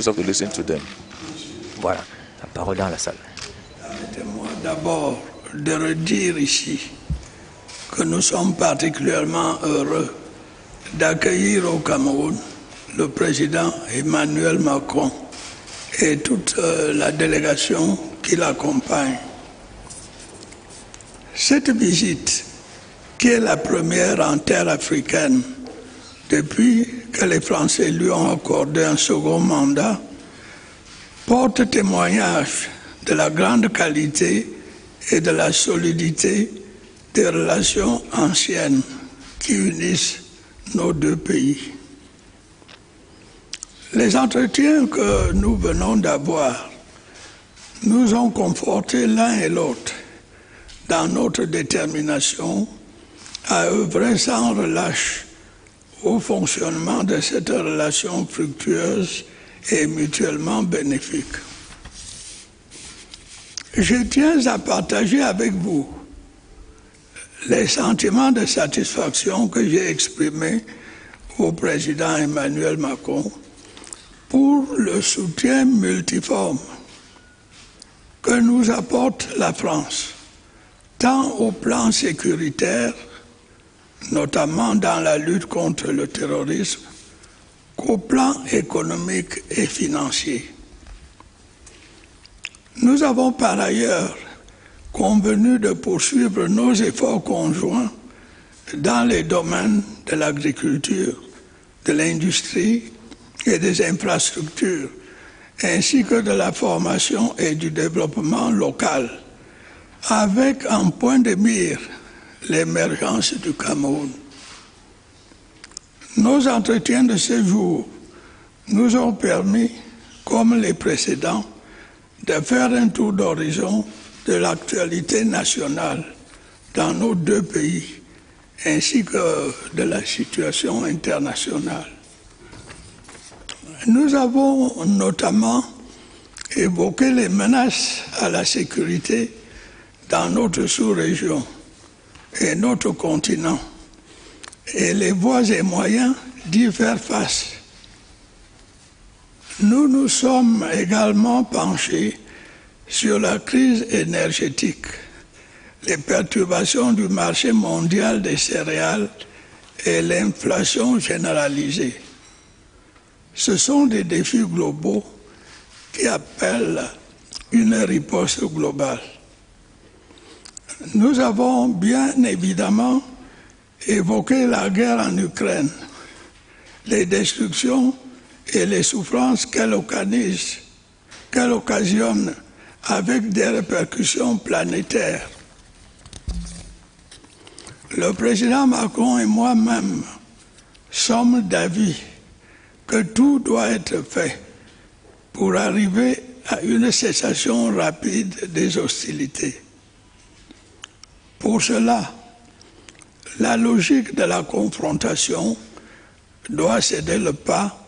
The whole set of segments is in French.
just have to listen to them. Voilà, la parole est dans la salle. Permettez-moi d'abord de redire ici que nous sommes particulièrement heureux d'accueillir au Cameroun le président Emmanuel Macron et toute la délégation qui l'accompagne. Cette visite, qui est la première en terre africaine depuis que les Français lui ont accordé un second mandat, porte témoignage de la grande qualité et de la solidité des relations anciennes qui unissent nos deux pays. Les entretiens que nous venons d'avoir nous ont confortés l'un et l'autre dans notre détermination à œuvrer sans relâche au fonctionnement de cette relation fructueuse et mutuellement bénéfique. Je tiens à partager avec vous les sentiments de satisfaction que j'ai exprimés au président Emmanuel Macron pour le soutien multiforme que nous apporte la France, tant au plan sécuritaire, notamment dans la lutte contre le terrorisme, qu'au plan économique et financier. Nous avons par ailleurs convenu de poursuivre nos efforts conjoints dans les domaines de l'agriculture, de l'industrie et des infrastructures, ainsi que de la formation et du développement local, avec en point de mire l'émergence du Cameroun. Nos entretiens de ce jour nous ont permis, comme les précédents, de faire un tour d'horizon de l'actualité nationale dans nos deux pays, ainsi que de la situation internationale. Nous avons notamment évoqué les menaces à la sécurité dans notre sous-région et notre continent, et les voies et moyens d'y faire face. Nous nous sommes également penchés sur la crise énergétique, les perturbations du marché mondial des céréales et l'inflation généralisée. Ce sont des défis globaux qui appellent une riposte globale. Nous avons bien évidemment évoqué la guerre en Ukraine, les destructions et les souffrances qu'elle occasionne avec des répercussions planétaires. Le président Macron et moi-même sommes d'avis que tout doit être fait pour arriver à une cessation rapide des hostilités. Pour cela, la logique de la confrontation doit céder le pas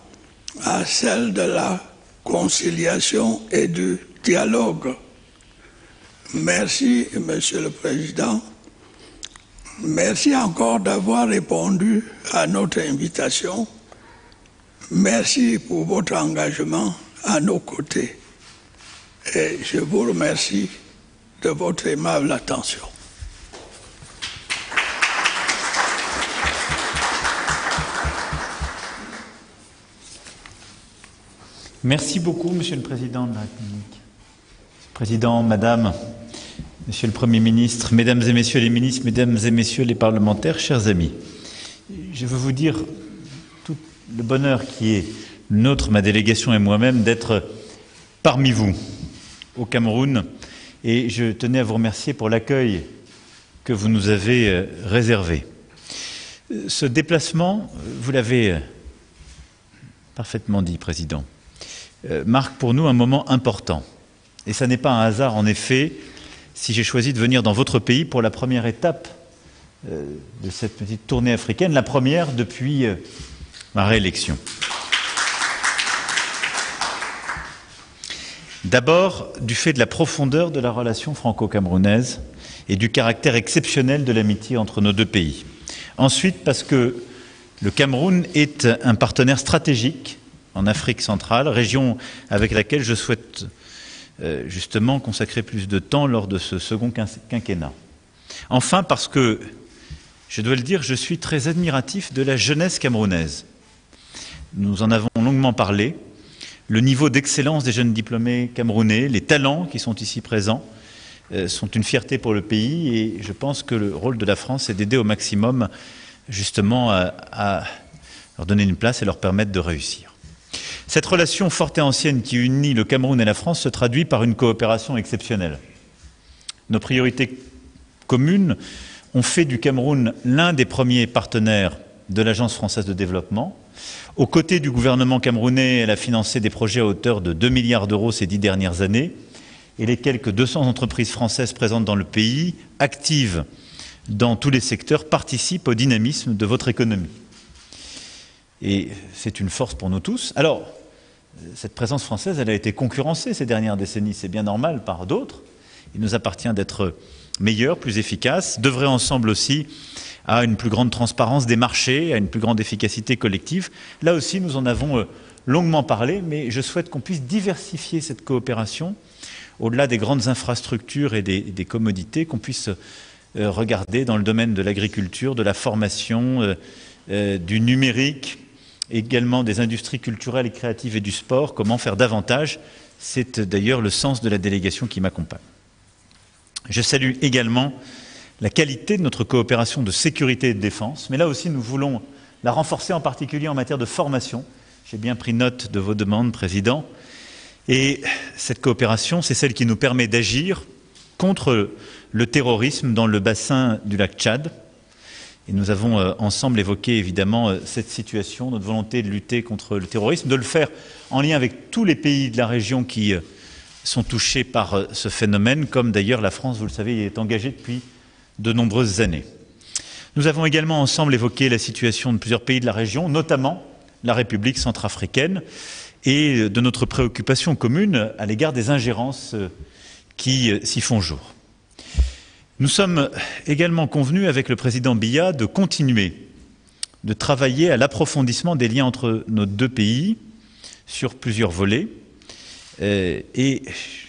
à celle de la conciliation et du dialogue. Merci, Monsieur le Président. Merci encore d'avoir répondu à notre invitation. Merci pour votre engagement à nos côtés. Et je vous remercie de votre aimable attention. Merci beaucoup, Monsieur le Président de la République. Président, Madame, Monsieur le Premier ministre, Mesdames et Messieurs les ministres, Mesdames et Messieurs les parlementaires, chers amis, je veux vous dire tout le bonheur qui est nôtre, ma délégation et moi-même, d'être parmi vous au Cameroun. Et je tenais à vous remercier pour l'accueil que vous nous avez réservé. Ce déplacement, vous l'avez parfaitement dit, Président, marque pour nous un moment important. Et ça n'est pas un hasard, en effet, si j'ai choisi de venir dans votre pays pour la première étape de cette petite tournée africaine, la première depuis ma réélection. D'abord, du fait de la profondeur de la relation franco-camerounaise et du caractère exceptionnel de l'amitié entre nos deux pays. Ensuite, parce que le Cameroun est un partenaire stratégique en Afrique centrale, région avec laquelle je souhaite justement consacrer plus de temps lors de ce second quinquennat. Enfin, parce que, je dois le dire, je suis très admiratif de la jeunesse camerounaise. Nous en avons longuement parlé. Le niveau d'excellence des jeunes diplômés camerounais, les talents qui sont ici présents, sont une fierté pour le pays, et je pense que le rôle de la France est d'aider au maximum justement à leur donner une place et leur permettre de réussir. Cette relation forte et ancienne qui unit le Cameroun et la France se traduit par une coopération exceptionnelle. Nos priorités communes ont fait du Cameroun l'un des premiers partenaires de l'Agence française de développement. Aux côtés du gouvernement camerounais, elle a financé des projets à hauteur de 2 milliards d'euros ces 10 dernières années, et les quelques 200 entreprises françaises présentes dans le pays, actives dans tous les secteurs, participent au dynamisme de votre économie. Et c'est une force pour nous tous. Alors, cette présence française, elle a été concurrencée ces dernières décennies, c'est bien normal, par d'autres. Il nous appartient d'être meilleurs, plus efficaces, d'œuvrer ensemble aussi à une plus grande transparence des marchés, à une plus grande efficacité collective. Là aussi, nous en avons longuement parlé, mais je souhaite qu'on puisse diversifier cette coopération, au-delà des grandes infrastructures et des commodités, qu'on puisse regarder dans le domaine de l'agriculture, de la formation, du numérique, également des industries culturelles et créatives et du sport, comment faire davantage. C'est d'ailleurs le sens de la délégation qui m'accompagne. Je salue également la qualité de notre coopération de sécurité et de défense, mais là aussi nous voulons la renforcer, en particulier en matière de formation. J'ai bien pris note de vos demandes, Président, et cette coopération, c'est celle qui nous permet d'agir contre le terrorisme dans le bassin du lac Tchad. Et nous avons ensemble évoqué évidemment cette situation, notre volonté de lutter contre le terrorisme, de le faire en lien avec tous les pays de la région qui sont touchés par ce phénomène, comme d'ailleurs la France, vous le savez, y est engagée depuis de nombreuses années. Nous avons également ensemble évoqué la situation de plusieurs pays de la région, notamment la République centrafricaine, et de notre préoccupation commune à l'égard des ingérences qui s'y font jour. Nous sommes également convenus avec le président Biya de continuer de travailler à l'approfondissement des liens entre nos deux pays sur plusieurs volets, et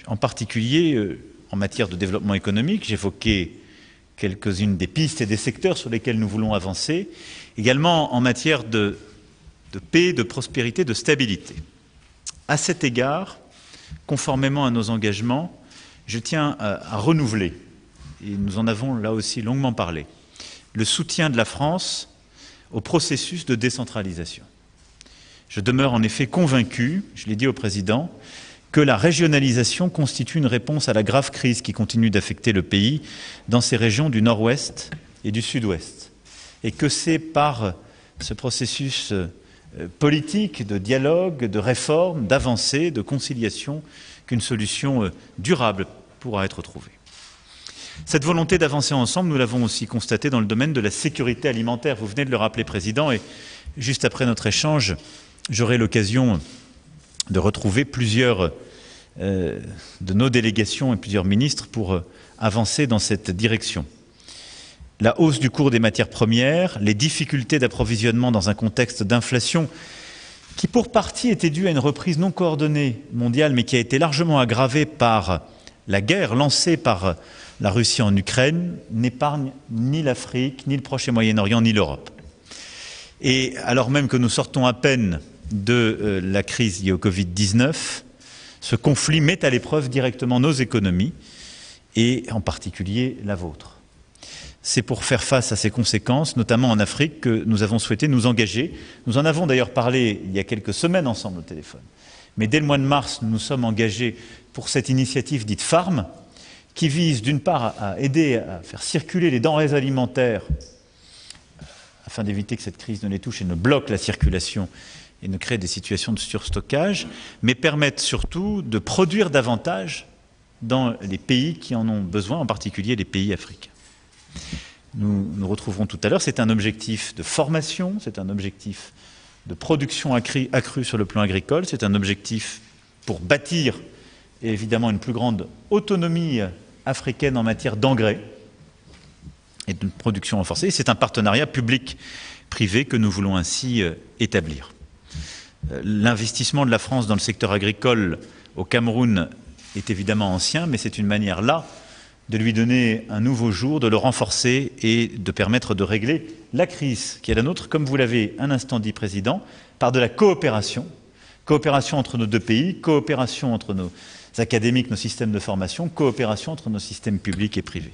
en particulier en matière de développement économique. J'évoquais quelques-unes des pistes et des secteurs sur lesquels nous voulons avancer, également en matière de paix, de prospérité, de stabilité. À cet égard, conformément à nos engagements, je tiens à renouveler, et nous en avons là aussi longuement parlé, le soutien de la France au processus de décentralisation. Je demeure en effet convaincu, je l'ai dit au Président, que la régionalisation constitue une réponse à la grave crise qui continue d'affecter le pays dans ces régions du Nord-Ouest et du Sud-Ouest, et que c'est par ce processus politique, de dialogue, de réforme, d'avancée, de conciliation qu'une solution durable pourra être trouvée. Cette volonté d'avancer ensemble, nous l'avons aussi constatée dans le domaine de la sécurité alimentaire. Vous venez de le rappeler, Président, et juste après notre échange, j'aurai l'occasion de retrouver plusieurs de nos délégations et plusieurs ministres pour avancer dans cette direction. La hausse du cours des matières premières, les difficultés d'approvisionnement dans un contexte d'inflation qui pour partie était due à une reprise non coordonnée mondiale, mais qui a été largement aggravée par la guerre lancée par la Russie en Ukraine, n'épargne ni l'Afrique, ni le Proche et Moyen-Orient, ni l'Europe. Et alors même que nous sortons à peine de la crise liée au Covid-19, ce conflit met à l'épreuve directement nos économies, et en particulier la vôtre. C'est pour faire face à ces conséquences, notamment en Afrique, que nous avons souhaité nous engager. Nous en avons d'ailleurs parlé il y a quelques semaines ensemble au téléphone. Mais dès le mois de mars, nous nous sommes engagés pour cette initiative dite FARM, qui vise d'une part à aider à faire circuler les denrées alimentaires afin d'éviter que cette crise ne les touche et ne bloque la circulation et ne crée des situations de surstockage, mais permettre surtout de produire davantage dans les pays qui en ont besoin, en particulier les pays africains. Nous nous retrouverons tout à l'heure, c'est un objectif de formation, c'est un objectif de production accrue sur le plan agricole, c'est un objectif pour bâtir évidemment une plus grande autonomie africaine en matière d'engrais et de production renforcée. C'est un partenariat public-privé que nous voulons ainsi établir. L'investissement de la France dans le secteur agricole au Cameroun est évidemment ancien, mais c'est une manière là de lui donner un nouveau jour, de le renforcer et de permettre de régler la crise qui est la nôtre, comme vous l'avez un instant dit, Président, par de la coopération. Coopération entre nos deux pays, coopération entre nos académiques, nos systèmes de formation, coopération entre nos systèmes publics et privés.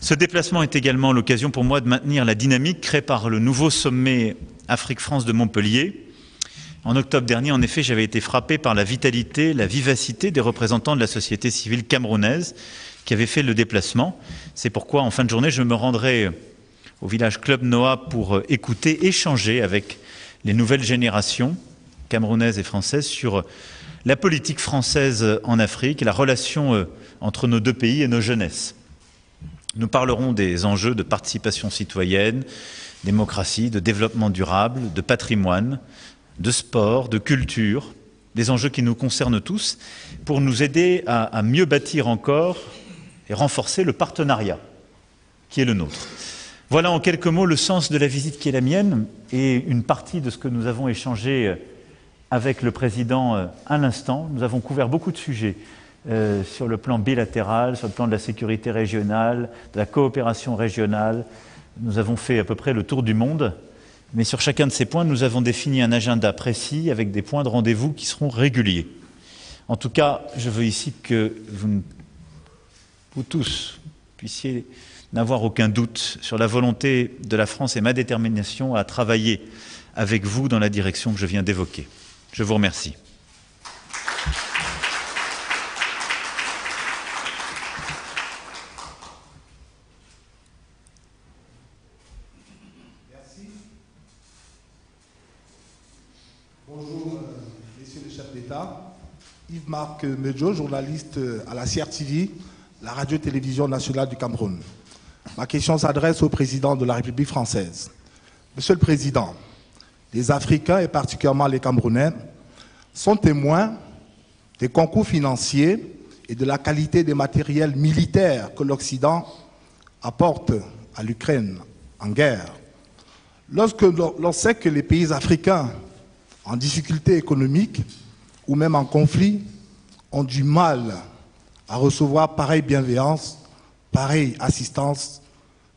Ce déplacement est également l'occasion pour moi de maintenir la dynamique créée par le nouveau sommet Afrique-France de Montpellier. En octobre dernier, en effet, j'avais été frappé par la vitalité, la vivacité des représentants de la société civile camerounaise qui avaient fait le déplacement. C'est pourquoi, en fin de journée, je me rendrai au village Club Noah pour écouter, échanger avec les nouvelles générations camerounaises et françaises sur la politique française en Afrique et la relation entre nos deux pays et nos jeunesses. Nous parlerons des enjeux de participation citoyenne, démocratie, de développement durable, de patrimoine, de sport, de culture, des enjeux qui nous concernent tous, pour nous aider à mieux bâtir encore et renforcer le partenariat qui est le nôtre. Voilà en quelques mots le sens de la visite qui est la mienne et une partie de ce que nous avons échangé avec le Président à l'instant. Nous avons couvert beaucoup de sujets sur le plan bilatéral, sur le plan de la sécurité régionale, de la coopération régionale. Nous avons fait à peu près le tour du monde, mais sur chacun de ces points, nous avons défini un agenda précis avec des points de rendez-vous qui seront réguliers. En tout cas, je veux ici que vous tous puissiez n'avoir aucun doute sur la volonté de la France et ma détermination à travailler avec vous dans la direction que je viens d'évoquer. Je vous remercie. Merci. Bonjour, messieurs les chefs d'État. Yves-Marc Medjo, journaliste à la CRTV, la radio-télévision nationale du Cameroun. Ma question s'adresse au président de la République française. Monsieur le Président, les Africains et particulièrement les Camerounais sont témoins des concours financiers et de la qualité des matériels militaires que l'Occident apporte à l'Ukraine en guerre. Lorsque l'on sait que les pays africains en difficulté économique ou même en conflit ont du mal à recevoir pareille bienveillance, pareille assistance,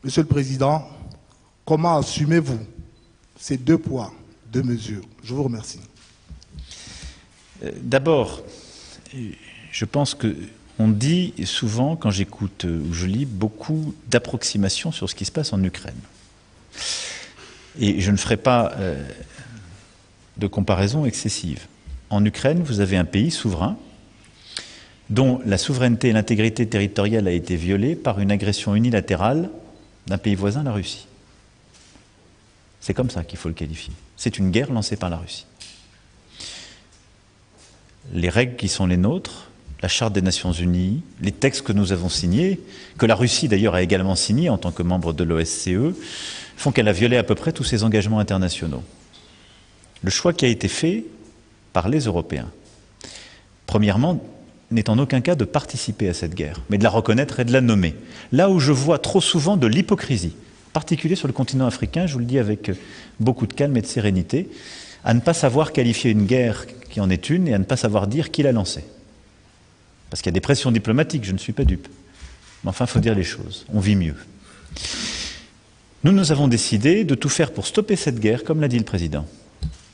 Monsieur le Président, comment assumez-vous ces 2 poids, 2 mesures? Je vous remercie. D'abord, je pense qu'on dit souvent, quand j'écoute ou je lis, beaucoup d'approximations sur ce qui se passe en Ukraine. Et je ne ferai pas de comparaison excessive. En Ukraine, vous avez un pays souverain dont la souveraineté et l'intégrité territoriale a été violée par une agression unilatérale d'un pays voisin, la Russie. C'est comme ça qu'il faut le qualifier. C'est une guerre lancée par la Russie. Les règles qui sont les nôtres, la Charte des Nations Unies, les textes que nous avons signés, que la Russie d'ailleurs a également signés en tant que membre de l'OSCE, font qu'elle a violé à peu près tous ses engagements internationaux. Le choix qui a été fait par les Européens, premièrement, n'est en aucun cas de participer à cette guerre, mais de la reconnaître et de la nommer. Là où je vois trop souvent de l'hypocrisie, en particulier sur le continent africain, je vous le dis avec beaucoup de calme et de sérénité, à ne pas savoir qualifier une guerre qui en est une et à ne pas savoir dire qui l'a lancée. Parce qu'il y a des pressions diplomatiques, je ne suis pas dupe. Mais enfin, il faut dire les choses, on vit mieux. Nous avons décidé de tout faire pour stopper cette guerre, comme l'a dit le Président.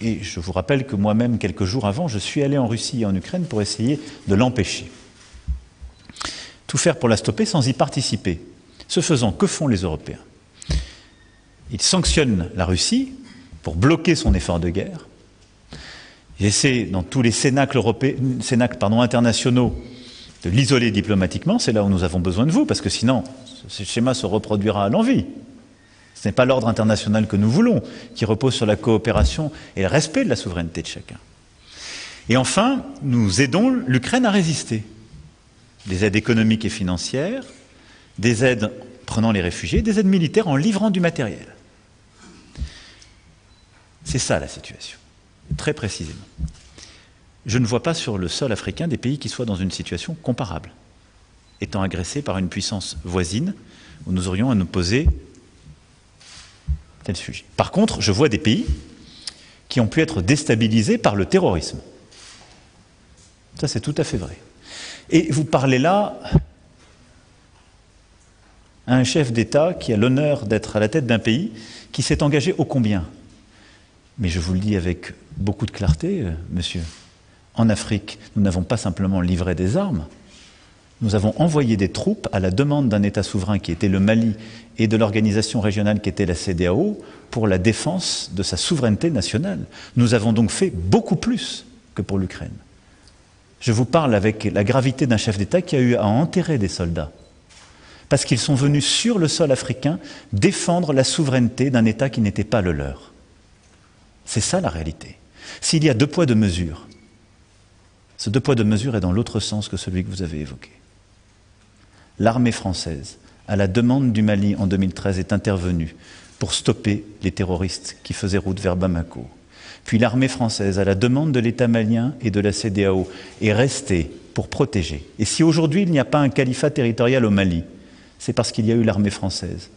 Et je vous rappelle que moi-même, quelques jours avant, je suis allé en Russie et en Ukraine pour essayer de l'empêcher. Tout faire pour la stopper sans y participer. Ce faisant, que font les Européens? Ils sanctionnent la Russie pour bloquer son effort de guerre. Ils essaient, dans tous les cénacles internationaux, de l'isoler diplomatiquement. C'est là où nous avons besoin de vous, parce que sinon, ce schéma se reproduira à l'envi. Ce n'est pas l'ordre international que nous voulons, qui repose sur la coopération et le respect de la souveraineté de chacun. Et enfin, nous aidons l'Ukraine à résister. Des aides économiques et financières, des aides prenant les réfugiés, des aides militaires en livrant du matériel. C'est ça la situation, très précisément. Je ne vois pas sur le sol africain des pays qui soient dans une situation comparable, étant agressés par une puissance voisine, où nous aurions à nous poser tel sujet. Par contre, je vois des pays qui ont pu être déstabilisés par le terrorisme. Ça, c'est tout à fait vrai. Et vous parlez là à un chef d'État qui a l'honneur d'être à la tête d'un pays qui s'est engagé ô combien. Mais je vous le dis avec beaucoup de clarté, monsieur, en Afrique, nous n'avons pas simplement livré des armes, nous avons envoyé des troupes à la demande d'un État souverain qui était le Mali et de l'organisation régionale qui était la CEDEAO pour la défense de sa souveraineté nationale. Nous avons donc fait beaucoup plus que pour l'Ukraine. Je vous parle avec la gravité d'un chef d'État qui a eu à enterrer des soldats parce qu'ils sont venus sur le sol africain défendre la souveraineté d'un État qui n'était pas le leur. C'est ça la réalité. S'il y a deux poids, deux mesures, ce deux poids, deux mesures est dans l'autre sens que celui que vous avez évoqué. L'armée française, à la demande du Mali en 2013, est intervenue pour stopper les terroristes qui faisaient route vers Bamako. Puis l'armée française, à la demande de l'État malien et de la CEDEAO, est restée pour protéger. Et si aujourd'hui il n'y a pas un califat territorial au Mali, c'est parce qu'il y a eu l'armée française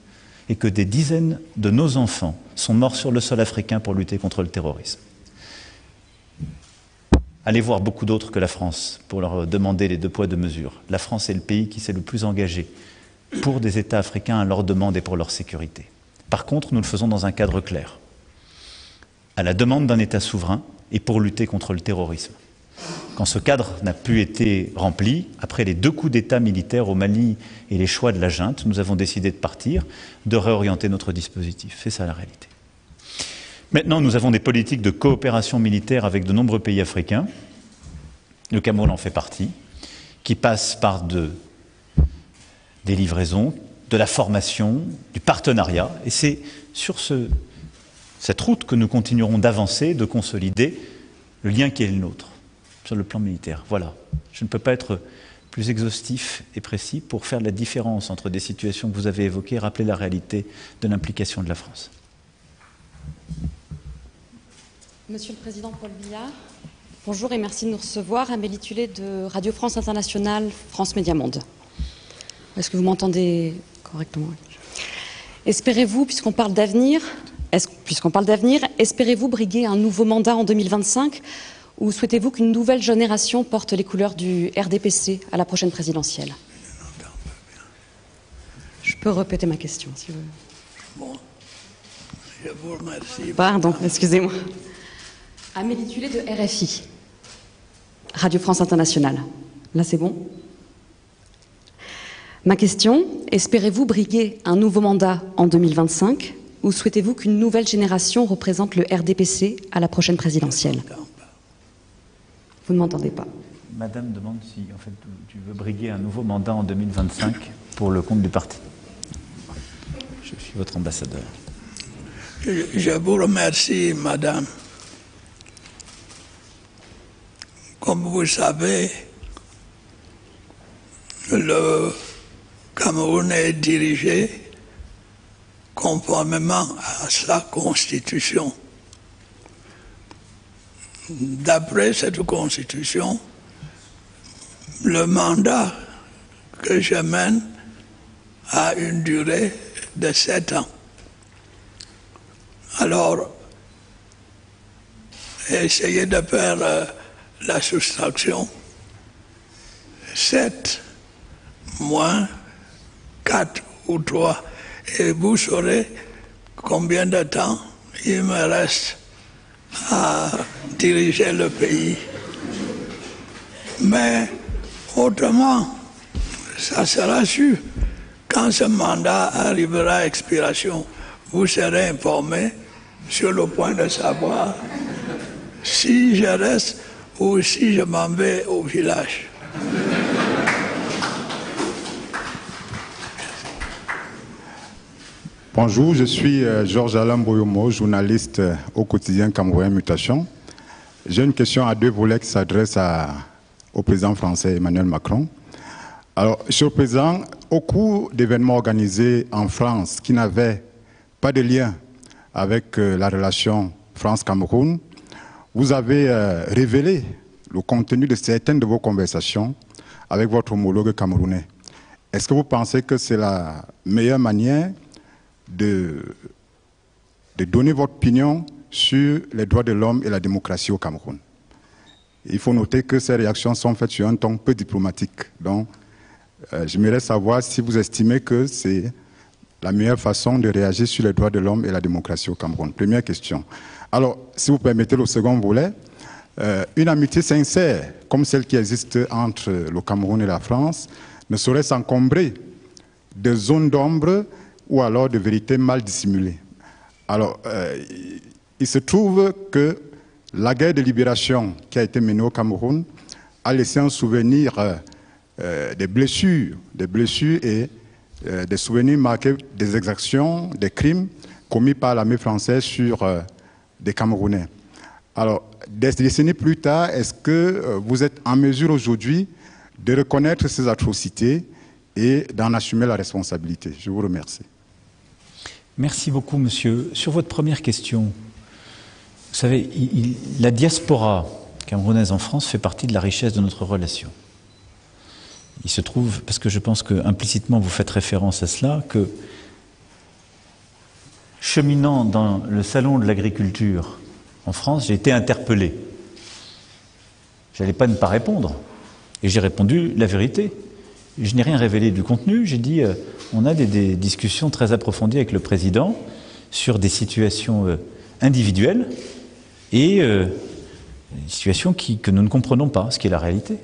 et que des dizaines de nos enfants sont morts sur le sol africain pour lutter contre le terrorisme. Allez voir beaucoup d'autres que la France pour leur demander les deux poids, deux mesures. La France est le pays qui s'est le plus engagé pour des États africains à leur demande et pour leur sécurité. Par contre, nous le faisons dans un cadre clair, à la demande d'un État souverain et pour lutter contre le terrorisme. Quand ce cadre n'a plus été rempli, après les deux coups d'État militaires au Mali et les choix de la junte, nous avons décidé de partir, de réorienter notre dispositif. C'est ça la réalité. Maintenant, nous avons des politiques de coopération militaire avec de nombreux pays africains. Le Cameroun en fait partie, qui passent par des livraisons, de la formation, du partenariat. Et c'est sur cette route que nous continuerons d'avancer, de consolider le lien qui est le nôtre, sur le plan militaire. Voilà. Je ne peux pas être plus exhaustif et précis pour faire la différence entre des situations que vous avez évoquées et rappeler la réalité de l'implication de la France. Monsieur le Président Paul Biya, bonjour et merci de nous recevoir. Amélie Tullet de Radio France Internationale, France Média Monde. Est-ce que vous m'entendez correctement? Espérez-vous, puisqu'on parle d'avenir, espérez-vous briguer un nouveau mandat en 2025 ou souhaitez-vous qu'une nouvelle génération porte les couleurs du RDPC à la prochaine présidentielle? Je peux répéter ma question, si vous voulez. Bon, je vous remercie. Pardon, excusez-moi. Amélie Tullet de RFI, Radio France Internationale. Là, c'est bon? Ma question, espérez-vous briguer un nouveau mandat en 2025 ou souhaitez-vous qu'une nouvelle génération représente le RDPC à la prochaine présidentielle? Vous ne m'entendez pas. Madame demande si, en fait, tu veux briguer un nouveau mandat en 2025 pour le compte du parti. Je suis votre ambassadeur. Je vous remercie, madame. Comme vous savez, le Cameroun est dirigé conformément à sa constitution. D'après cette constitution, le mandat que je mène a une durée de 7 ans. Alors, essayez de faire la soustraction. 7 moins 4 ou 3, et vous saurez combien de temps il me reste à diriger le pays. Mais autrement, ça sera sûr. Quand ce mandat arrivera à expiration, vous serez informés sur le point de savoir si je reste ou si je m'en vais au village. Bonjour, je suis Georges Alain Boyomo, journaliste au quotidien Camerounais Mutation. J'ai une question à deux volets qui s'adresse au président français Emmanuel Macron. Alors, Monsieur le Président, au cours d'événements organisés en France qui n'avaient pas de lien avec la relation France-Cameroun, vous avez révélé le contenu de certaines de vos conversations avec votre homologue camerounais. Est-ce que vous pensez que c'est la meilleure manière de donner votre opinion sur les droits de l'homme et la démocratie au Cameroun. Il faut noter que ces réactions sont faites sur un ton peu diplomatique. Donc, j'aimerais savoir si vous estimez que c'est la meilleure façon de réagir sur les droits de l'homme et la démocratie au Cameroun. Première question. Alors, si vous permettez le second volet, une amitié sincère, comme celle qui existe entre le Cameroun et la France, ne saurait s'encombrer de zones d'ombre ou alors de vérités mal dissimulées. Alors, il se trouve que la guerre de libération qui a été menée au Cameroun a laissé un souvenir des blessures et des souvenirs marqués des exactions, des crimes commis par l'armée française sur des Camerounais. Alors, des décennies plus tard, est-ce que vous êtes en mesure aujourd'hui de reconnaître ces atrocités et d'en assumer la responsabilité? Je vous remercie. Merci beaucoup, monsieur. Sur votre première question, vous savez, la diaspora camerounaise en France fait partie de la richesse de notre relation. Il se trouve, parce que je pense que implicitement vous faites référence à cela, que cheminant dans le salon de l'agriculture en France, j'ai été interpellé. Je n'allais pas ne pas répondre. Et j'ai répondu la vérité. Je n'ai rien révélé du contenu. J'ai dit, on a des discussions très approfondies avec le président sur des situations individuelles et des situations que nous ne comprenons pas, ce qui est la réalité.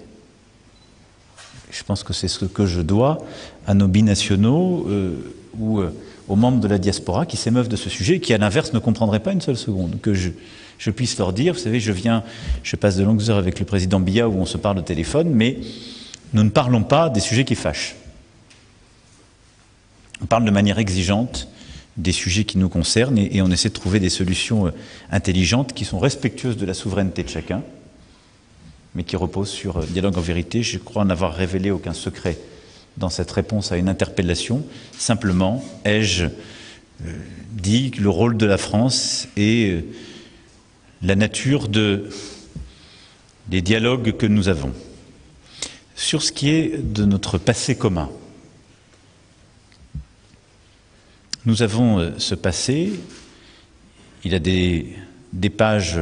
Je pense que c'est ce que je dois à nos binationaux ou aux membres de la diaspora qui s'émeuvent de ce sujet et qui, à l'inverse, ne comprendraient pas une seule seconde. Que je puisse leur dire, vous savez, je passe de longues heures avec le président Biya où on se parle au téléphone, mais nous ne parlons pas des sujets qui fâchent. On parle de manière exigeante des sujets qui nous concernent et on essaie de trouver des solutions intelligentes qui sont respectueuses de la souveraineté de chacun, mais qui reposent sur dialogue en vérité. Je crois n'avoir révélé aucun secret dans cette réponse à une interpellation. Simplement, ai-je dit que le rôle de la France et la nature des dialogues que nous avons. Sur ce qui est de notre passé commun, nous avons ce passé, il a des pages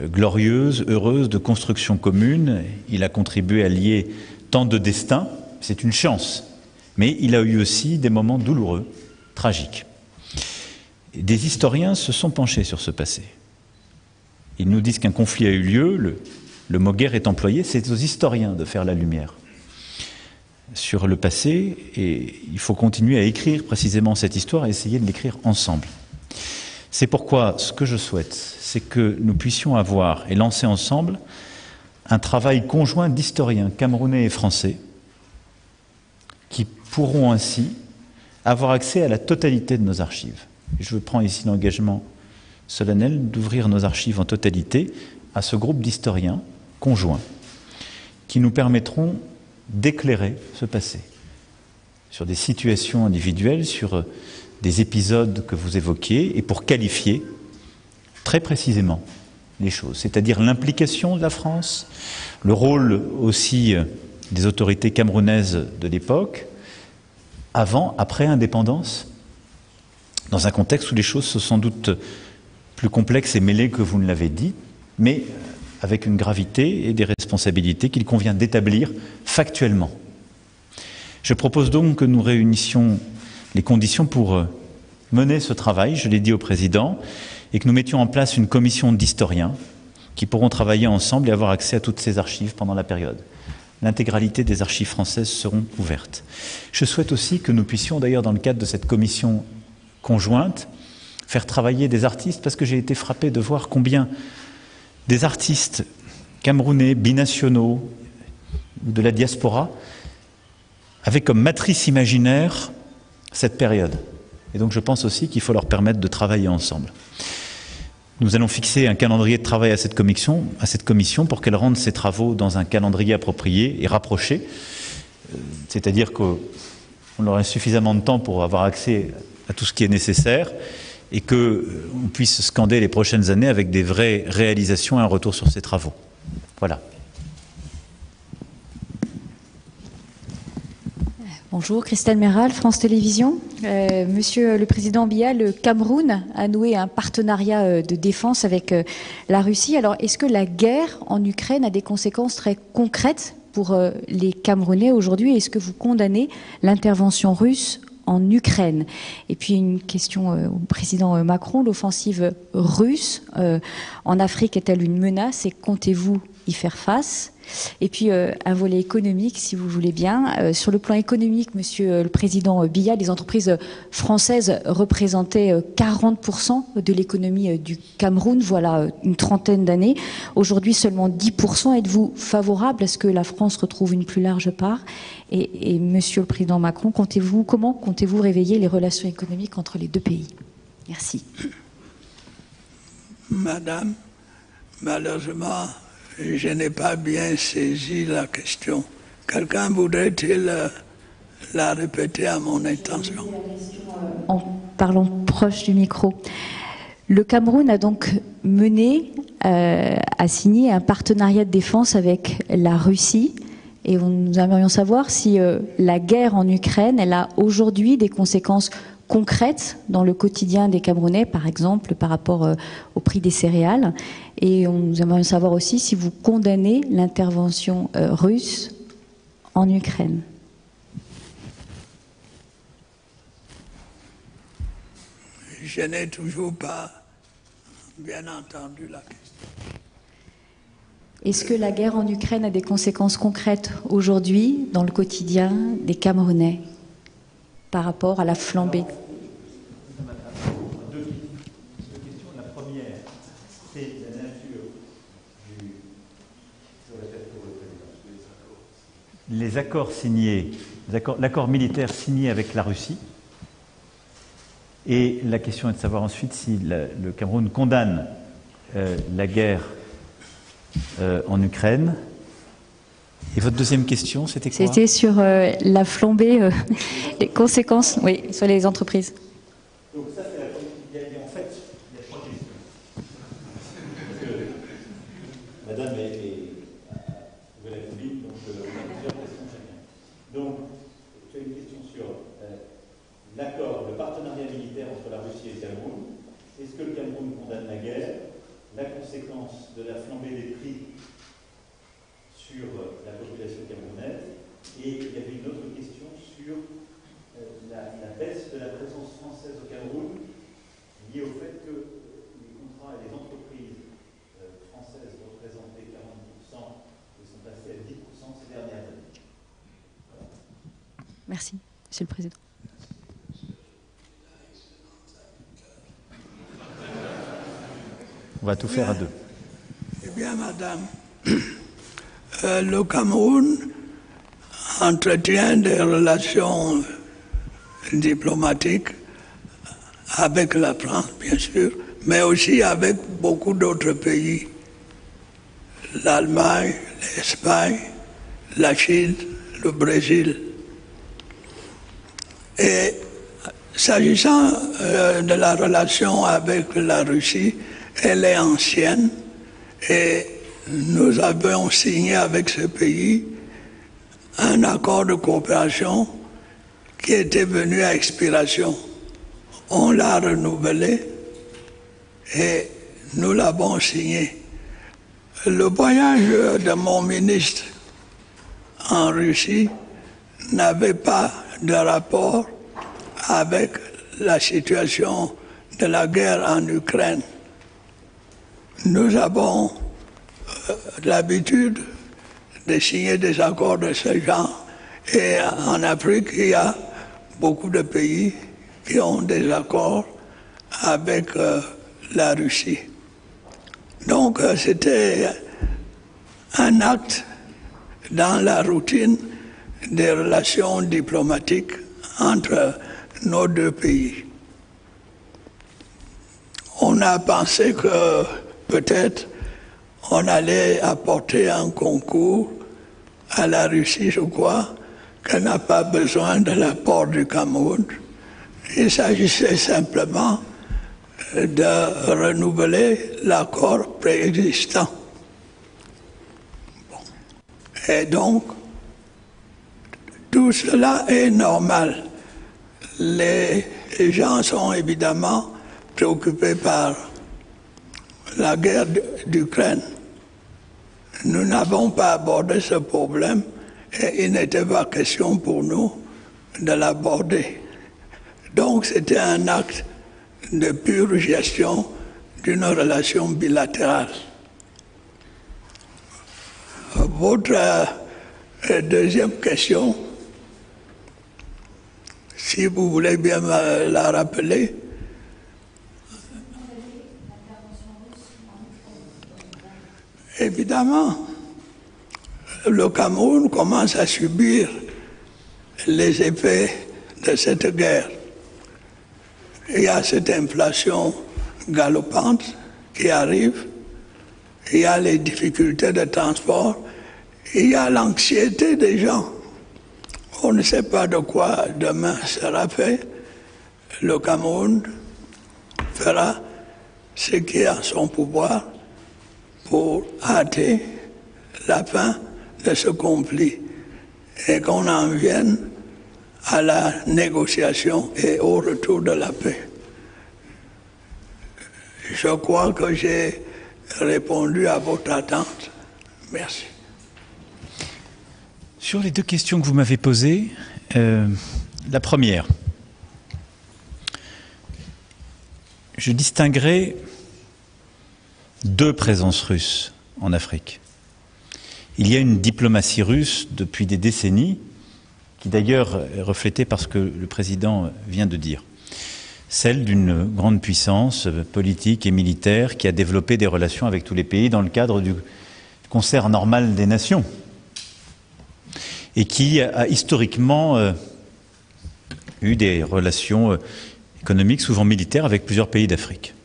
glorieuse, heureuse, de construction commune. Il a contribué à lier tant de destins, c'est une chance. Mais il a eu aussi des moments douloureux, tragiques. Des historiens se sont penchés sur ce passé. Ils nous disent qu'un conflit a eu lieu, le mot guerre est employé, c'est aux historiens de faire la lumière sur le passé, et il faut continuer à écrire précisément cette histoire et essayer de l'écrire ensemble. C'est pourquoi ce que je souhaite, c'est que nous puissions avoir et lancer ensemble un travail conjoint d'historiens camerounais et français qui pourront ainsi avoir accès à la totalité de nos archives. Et je prends ici l'engagement solennel d'ouvrir nos archives en totalité à ce groupe d'historiens conjoints qui nous permettront d'éclairer ce passé sur des situations individuelles, sur des épisodes que vous évoquiez, et pour qualifier très précisément les choses, c'est-à-dire l'implication de la France, le rôle aussi des autorités camerounaises de l'époque, avant, après indépendance, dans un contexte où les choses sont sans doute plus complexes et mêlées que vous ne l'avez dit, mais avec une gravité et des responsabilités qu'il convient d'établir factuellement. Je propose donc que nous réunissions les conditions pour mener ce travail, je l'ai dit au président, et que nous mettions en place une commission d'historiens qui pourront travailler ensemble et avoir accès à toutes ces archives pendant la période. L'intégralité des archives françaises seront ouvertes. Je souhaite aussi que nous puissions, d'ailleurs dans le cadre de cette commission conjointe, faire travailler des artistes, parce que j'ai été frappé de voir combien des artistes camerounais, binationaux, ou de la diaspora, avaient comme matrice imaginaire cette période. Et donc je pense aussi qu'il faut leur permettre de travailler ensemble. Nous allons fixer un calendrier de travail à cette commission pour qu'elle rende ses travaux dans un calendrier approprié et rapproché. C'est-à-dire qu'on aurait suffisamment de temps pour avoir accès à tout ce qui est nécessaire et qu'on puisse scander les prochaines années avec des vraies réalisations et un retour sur ces travaux. Voilà. Bonjour, Christelle Méral, France Télévisions. Monsieur le Président Biya, le Cameroun a noué un partenariat de défense avec la Russie. Alors, est-ce que la guerre en Ukraine a des conséquences très concrètes pour les Camerounais aujourd'hui? Est-ce que vous condamnez l'intervention russe en Ukraine? Et puis une question au président Macron, l'offensive russe en Afrique est-elle une menace et comptez-vous y faire face? Et puis un volet économique, si vous voulez bien. Sur le plan économique, monsieur le président Biya, les entreprises françaises représentaient 40% de l'économie du Cameroun, voilà une trentaine d'années. Aujourd'hui, seulement 10%. Êtes-vous favorable à ce que la France retrouve une plus large part? Et monsieur le président Macron, comment comptez-vous réveiller les relations économiques entre les deux pays? Merci. Madame, malheureusement, je n'ai pas bien saisi la question. Quelqu'un voudrait-il la répéter à mon intention? En parlant proche du micro. Le Cameroun a donc a signé un partenariat de défense avec la Russie. Et nous aimerions savoir si la guerre en Ukraine, elle a aujourd'hui des conséquences concrètes dans le quotidien des Camerounais, par exemple par rapport au prix des céréales. Et nous aimerions savoir aussi si vous condamnez l'intervention russe en Ukraine. Je n'ai toujours pas bien entendu la question. Est-ce que la guerre en Ukraine a des conséquences concrètes aujourd'hui dans le quotidien des Camerounais par rapport à la flambée? Deux questions. La première, c'est la nature les accords signés, l'accord militaire signé avec la Russie. Et la question est de savoir ensuite si le Cameroun condamne la guerre en Ukraine. Et votre deuxième question, c'était quoi? C'était sur la flambée, les conséquences, oui, sur les entreprises. Donc ça, c'est en fait, il y a trois questions. Parce que madame est trouvé la Covid, donc on a plusieurs questions chacun. Donc, tu as une question sur l'accord, le partenariat militaire entre la Russie et le Cameroun. Est-ce que le Cameroun condamne la guerre? La conséquence de la flambée des prix sur la population camerounaise. Et il y avait une autre question sur la baisse de la présence française au Cameroun liée au fait que les contrats et les entreprises françaises représentaient 40% et sont passées à 10% ces dernières années. Voilà. Merci, Monsieur le Président. On va tout faire à deux. Eh bien, madame, le Cameroun entretient des relations diplomatiques avec la France, bien sûr, mais aussi avec beaucoup d'autres pays. L'Allemagne, l'Espagne, la Chine, le Brésil. Et s'agissant de la relation avec la Russie, elle est ancienne et nous avons signé avec ce pays un accord de coopération qui était venu à expiration. On l'a renouvelé et nous l'avons signé. Le voyage de mon ministre en Russie n'avait pas de rapport avec la situation de la guerre en Ukraine. Nous avons l'habitude de signer des accords de ce genre. Et en Afrique, il y a beaucoup de pays qui ont des accords avec la Russie. Donc, c'était un acte dans la routine des relations diplomatiques entre nos deux pays. On a pensé que peut-être on allait apporter un concours à la Russie, je crois, qu'elle n'a pas besoin de l'apport du Cameroun. Il s'agissait simplement de renouveler l'accord préexistant. Bon. Et donc, tout tout cela est normal. Les gens sont évidemment préoccupés par la guerre d'Ukraine. Nous n'avons pas abordé ce problème et il n'était pas question pour nous de l'aborder. Donc c'était un acte de pure gestion d'une relation bilatérale. Votre deuxième question, si vous voulez bien me la rappeler. Évidemment, le Cameroun commence à subir les effets de cette guerre. Il y a cette inflation galopante qui arrive, il y a les difficultés de transport, il y a l'anxiété des gens. On ne sait pas de quoi demain sera fait. Le Cameroun fera ce qui est en son pouvoir pour hâter la fin de ce conflit et qu'on en vienne à la négociation et au retour de la paix. Je crois que j'ai répondu à votre attente. Merci. Sur les deux questions que vous m'avez posées, la première, je distinguerai deux présences russes en Afrique. Il y a une diplomatie russe depuis des décennies, qui d'ailleurs est reflétée par ce que le président vient de dire. Celle d'une grande puissance politique et militaire qui a développé des relations avec tous les pays dans le cadre du concert normal des nations et qui a historiquement eu des relations économiques, souvent militaires, avec plusieurs pays d'Afrique.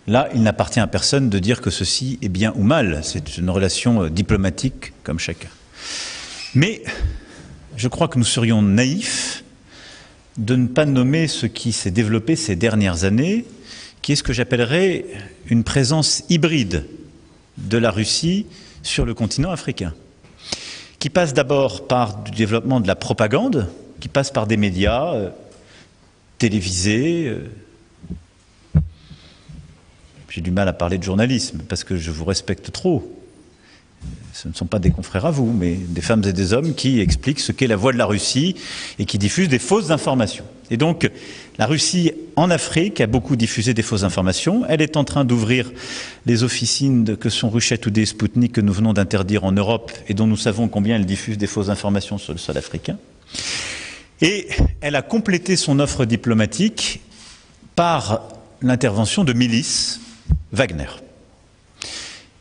Là, il n'appartient à personne de dire que ceci est bien ou mal. C'est une relation diplomatique comme chacun. Mais je crois que nous serions naïfs de ne pas nommer ce qui s'est développé ces dernières années, qui est ce que j'appellerais une présence hybride de la Russie sur le continent africain, qui passe d'abord par du développement de la propagande, qui passe par des médias télévisés. J'ai du mal à parler de journalisme, parce que je vous respecte trop. Ce ne sont pas des confrères à vous, mais des femmes et des hommes qui expliquent ce qu'est la voix de la Russie et qui diffusent des fausses informations. Et donc, la Russie, en Afrique, a beaucoup diffusé des fausses informations. Elle est en train d'ouvrir les officines que sont Ruchet ou des Spoutnik que nous venons d'interdire en Europe et dont nous savons combien elle diffuse des fausses informations sur le sol africain. Et elle a complété son offre diplomatique par l'intervention de milices Wagner.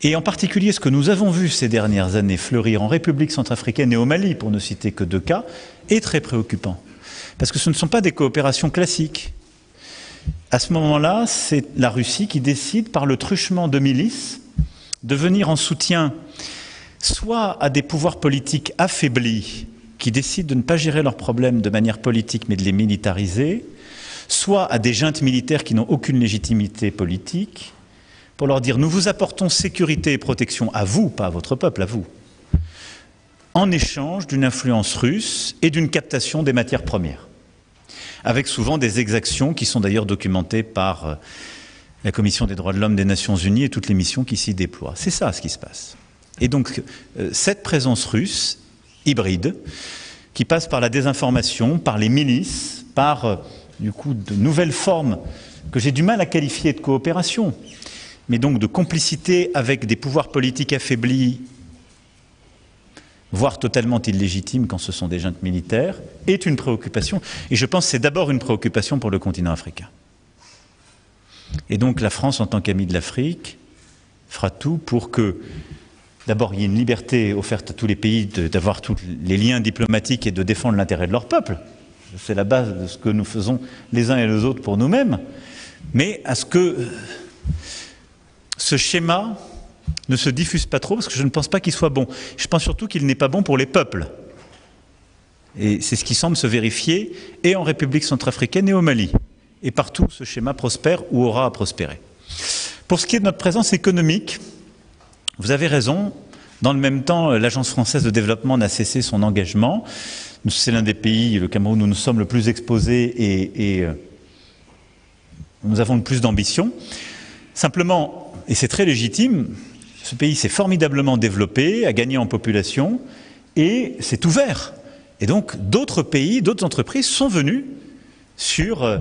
Et en particulier, ce que nous avons vu ces dernières années fleurir en République centrafricaine et au Mali, pour ne citer que deux cas, est très préoccupant. Parce que ce ne sont pas des coopérations classiques. À ce moment-là, c'est la Russie qui décide, par le truchement de milices, de venir en soutien soit à des pouvoirs politiques affaiblis, qui décident de ne pas gérer leurs problèmes de manière politique, mais de les militariser, soit à des juntes militaires qui n'ont aucune légitimité politique, pour leur dire « nous vous apportons sécurité et protection à vous, pas à votre peuple, à vous », en échange d'une influence russe et d'une captation des matières premières, avec souvent des exactions qui sont d'ailleurs documentées par la Commission des droits de l'homme des Nations Unies et toutes les missions qui s'y déploient. C'est ça ce qui se passe. Et donc cette présence russe, hybride, qui passe par la désinformation, par les milices, par du coup de nouvelles formes que j'ai du mal à qualifier de coopération, mais donc de complicité avec des pouvoirs politiques affaiblis, voire totalement illégitimes quand ce sont des juntes militaires, est une préoccupation. Et je pense que c'est d'abord une préoccupation pour le continent africain. Et donc la France, en tant qu'amie de l'Afrique, fera tout pour que, d'abord, il y ait une liberté offerte à tous les pays d'avoir tous les liens diplomatiques et de défendre l'intérêt de leur peuple. C'est la base de ce que nous faisons les uns et les autres pour nous-mêmes. Mais à ce que ce schéma ne se diffuse pas trop, parce que je ne pense pas qu'il soit bon. Je pense surtout qu'il n'est pas bon pour les peuples. Et c'est ce qui semble se vérifier, et en République centrafricaine et au Mali. Et partout, ce schéma prospère ou aura à prospérer. Pour ce qui est de notre présence économique, vous avez raison, Dans le même temps, l'Agence française de développement n'a cessé son engagement. C'est l'un des pays, le Cameroun, où nous sommes le plus exposés et nous avons le plus d'ambition. Simplement, et c'est très légitime, ce pays s'est formidablement développé, a gagné en population et s'est ouvert. Et donc, d'autres pays, d'autres entreprises sont venus sur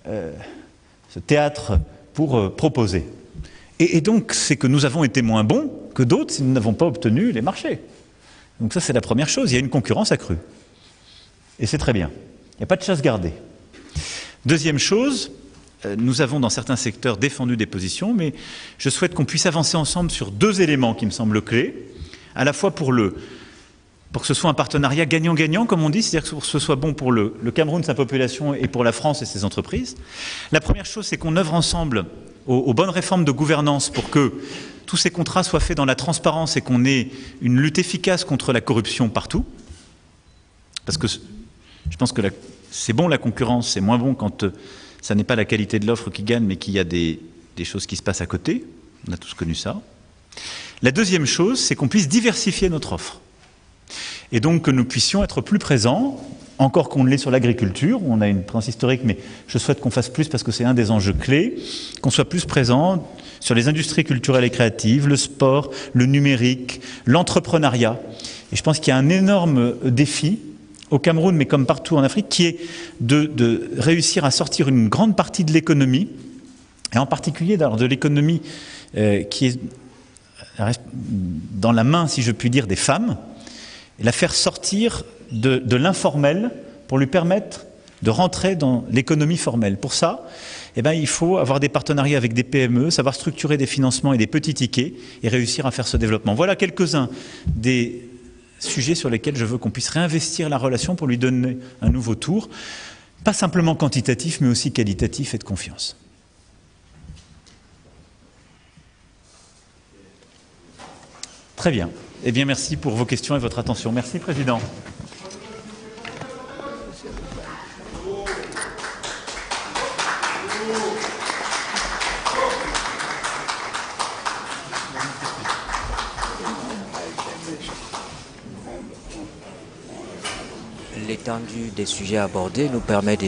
ce théâtre pour proposer. Et donc, c'est que nous avons été moins bons que d'autres si nous n'avons pas obtenu les marchés. Donc ça, c'est la première chose. Il y a une concurrence accrue. Et c'est très bien. Il n'y a pas de chasse gardée. Deuxième chose, nous avons dans certains secteurs défendu des positions, mais je souhaite qu'on puisse avancer ensemble sur deux éléments qui me semblent clés, à la fois pour que ce soit un partenariat gagnant-gagnant, comme on dit, c'est-à-dire que ce soit bon pour le Cameroun, sa population, et pour la France et ses entreprises. La première chose, c'est qu'on œuvre ensemble aux bonnes réformes de gouvernance pour que tous ces contrats soient faits dans la transparence et qu'on ait une lutte efficace contre la corruption partout. Parce que je pense que c'est bon la concurrence, c'est moins bon quand ça n'est pas la qualité de l'offre qui gagne, mais qu'il y a des choses qui se passent à côté. On a tous connu ça. La deuxième chose, c'est qu'on puisse diversifier notre offre. Et donc que nous puissions être plus présents, encore qu'on l'est sur l'agriculture, où on a une présence historique, mais je souhaite qu'on fasse plus parce que c'est un des enjeux clés, qu'on soit plus présent sur les industries culturelles et créatives, le sport, le numérique, l'entrepreneuriat. Et je pense qu'il y a un énorme défi au Cameroun, mais comme partout en Afrique, qui est de réussir à sortir une grande partie de l'économie, et en particulier de l'économie qui est dans la main, si je puis dire, des femmes, et la faire sortir de l'informel pour lui permettre de rentrer dans l'économie formelle. Pour ça, il faut avoir des partenariats avec des PME, savoir structurer des financements et des petits tickets et réussir à faire ce développement. Voilà quelques-uns des sujets sur lesquels je veux qu'on puisse réinvestir la relation pour lui donner un nouveau tour, pas simplement quantitatif, mais aussi qualitatif et de confiance. Très bien. Eh bien, merci pour vos questions et votre attention. Merci, Président. L'étendue des sujets abordés nous permet